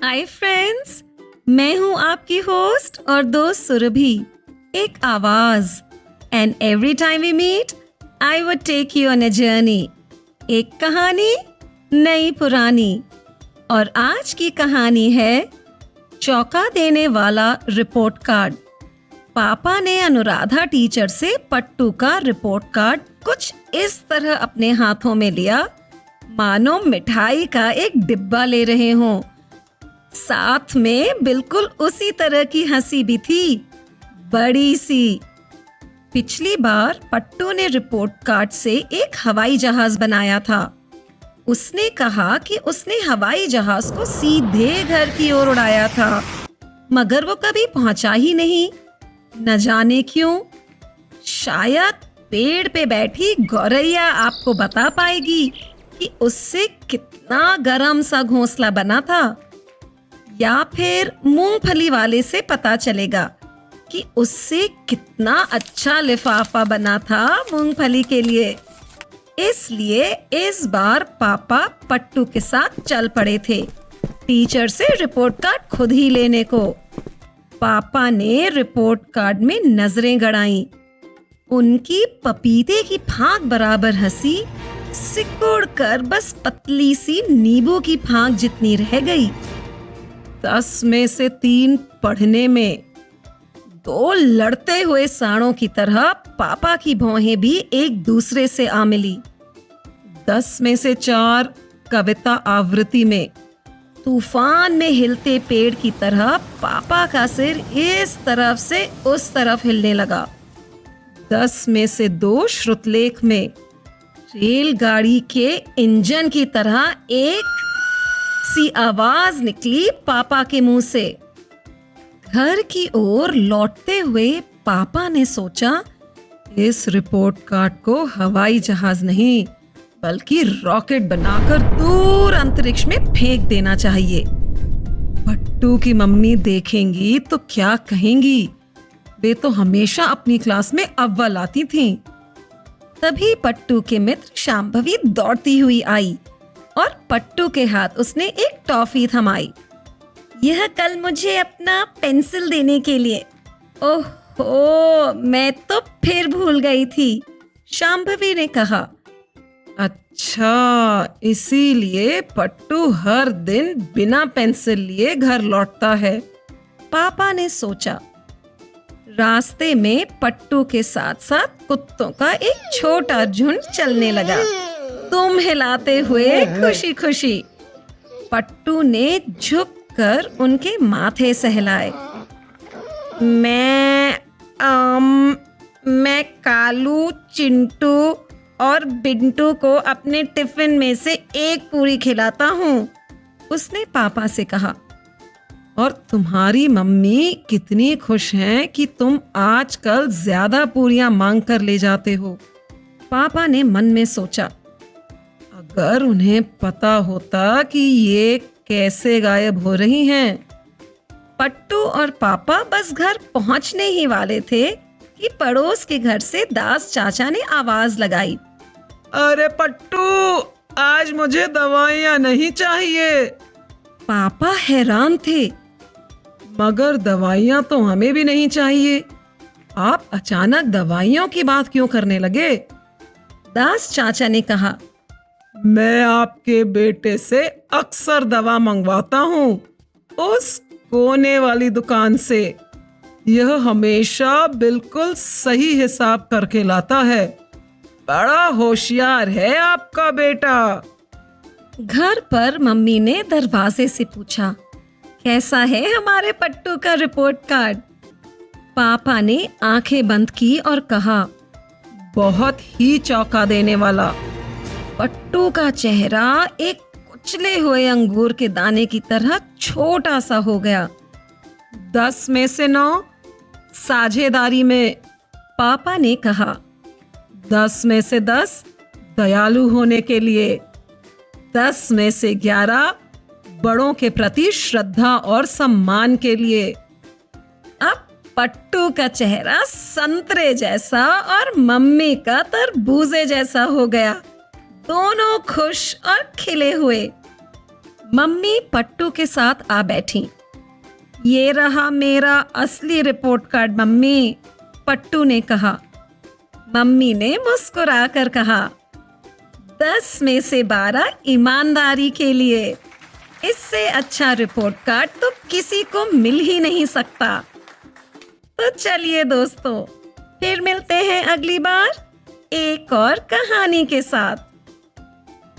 Hi friends, मैं हूँ आपकी होस्ट और दोस्त सुरभि। एक आवाज and every time we meet I would take you on a journey. एक कहानी नई पुरानी। और आज की कहानी है चौंका देने वाला रिपोर्ट कार्ड। पापा ने अनुराधा टीचर से पट्टू का रिपोर्ट कार्ड कुछ इस तरह अपने हाथों में लिया मानो मिठाई का एक डिब्बा ले रहे हों। साथ में बिल्कुल उसी तरह की हंसी भी थी, बड़ी सी। पिछली बार पट्टू ने रिपोर्ट कार्ड से एक हवाई जहाज बनाया था। उसने कहा कि उसने हवाई जहाज को सीधे घर की ओर उड़ाया था, मगर वो कभी पहुंचा ही नहीं। न जाने क्यों। शायद पेड़ पे बैठी गौरैया आपको बता पाएगी कि उससे कितना गरम सा घोंसला बना था, या फिर मूंगफली वाले से पता चलेगा कि उससे कितना अच्छा लिफाफा बना था मूंगफली के लिए। इसलिए इस बार पापा पट्टू के साथ चल पड़े थे टीचर से रिपोर्ट कार्ड खुद ही लेने को। पापा ने रिपोर्ट कार्ड में नजरें गड़ाईं। उनकी पपीते की फांक बराबर हंसी सिकुड़ कर बस पतली सी नींबू की फांक जितनी रह गई। 10 में से 3 पढ़ने में। 2 लड़ते हुए सांडों की तरह पापा की भौहें भी एक दूसरे से आ मिली। 10 में से 4 कविता आवृत्ति में। तूफान में हिलते पेड़ की तरह पापा का सिर इस तरफ से उस तरफ हिलने लगा। 10 में से 2 श्रुतलेख में। रेलगाड़ी के इंजन की तरह एक सी आवाज निकली पापा के मुंह से। घर की ओर लौटते हुए पापा ने सोचा, इस रिपोर्ट कार्ड को हवाई जहाज नहीं बल्कि रॉकेट बनाकर दूर अंतरिक्ष में फेंक देना चाहिए। पट्टू की मम्मी देखेंगी तो क्या कहेंगी? वे तो हमेशा अपनी क्लास में अव्वल आती थीं। तभी पट्टू के मित्र शांभवी दौड़ती हुई आई और पट्टू के हाथ उसने एक टॉफी थमाई। यह कल मुझे अपना पेंसिल देने के लिए। ओहो, मैं तो फिर भूल गई थी, शांभवी ने कहा। अच्छा, इसीलिए पट्टू हर दिन बिना पेंसिल लिए घर लौटता है, पापा ने सोचा। रास्ते में पट्टू के साथ साथ कुत्तों का एक छोटा झुंड चलने लगा, दुम हिलाते हुए खुशी खुशी। पट्टू ने झुककर उनके माथे सहलाए। मैं कालू, चिंटू और बिंटू को अपने टिफिन में से एक पूरी खिलाता हूँ, उसने पापा से कहा। और तुम्हारी मम्मी कितनी खुश हैं कि तुम आजकल ज्यादा पूरियां मांग कर ले जाते हो, पापा ने मन में सोचा। अगर उन्हें पता होता कि ये कैसे गायब हो रही हैं। पट्टू और पापा बस घर पहुंचने ही वाले थे कि पड़ोस के घर से दास चाचा ने आवाज लगाई। अरे पट्टू, आज मुझे दवाइयाँ नहीं चाहिए। पापा हैरान थे। मगर दवाइयाँ तो हमें भी नहीं चाहिए। आप अचानक दवाइयों की बात क्यों करने लगे? दास चाचा ने कहा। मैं आपके बेटे से अक्सर दवा मंगवाता हूँ, उस कोने वाली दुकान से। यह हमेशा बिल्कुल सही हिसाब करके लाता है। बड़ा होशियार है आपका बेटा। घर पर मम्मी ने दरवाजे से पूछा, कैसा है हमारे पट्टू का रिपोर्ट कार्ड? पापा ने आंखें बंद की और कहा, बहुत ही चौंका देने वाला। पट्टू का चेहरा एक कुचले हुए अंगूर के दाने की तरह छोटा सा हो गया। 10 में से 9 साझेदारी में, पापा ने कहा। 10 में से 10 दयालु होने के लिए। 10 में से 11 बड़ों के प्रति श्रद्धा और सम्मान के लिए। अब पट्टू का चेहरा संतरे जैसा और मम्मी का तरबूजे जैसा हो गया, दोनों खुश और खिले हुए। मम्मी पट्टू के साथ आ बैठी। ये रहा मेरा असली रिपोर्ट कार्ड मम्मी, पट्टू ने कहा। मम्मी ने मुस्कुराकर कहा, 10 में से 12 ईमानदारी के लिए। इससे अच्छा रिपोर्ट कार्ड तो किसी को मिल ही नहीं सकता। तो चलिए दोस्तों, फिर मिलते हैं अगली बार एक और कहानी के साथ।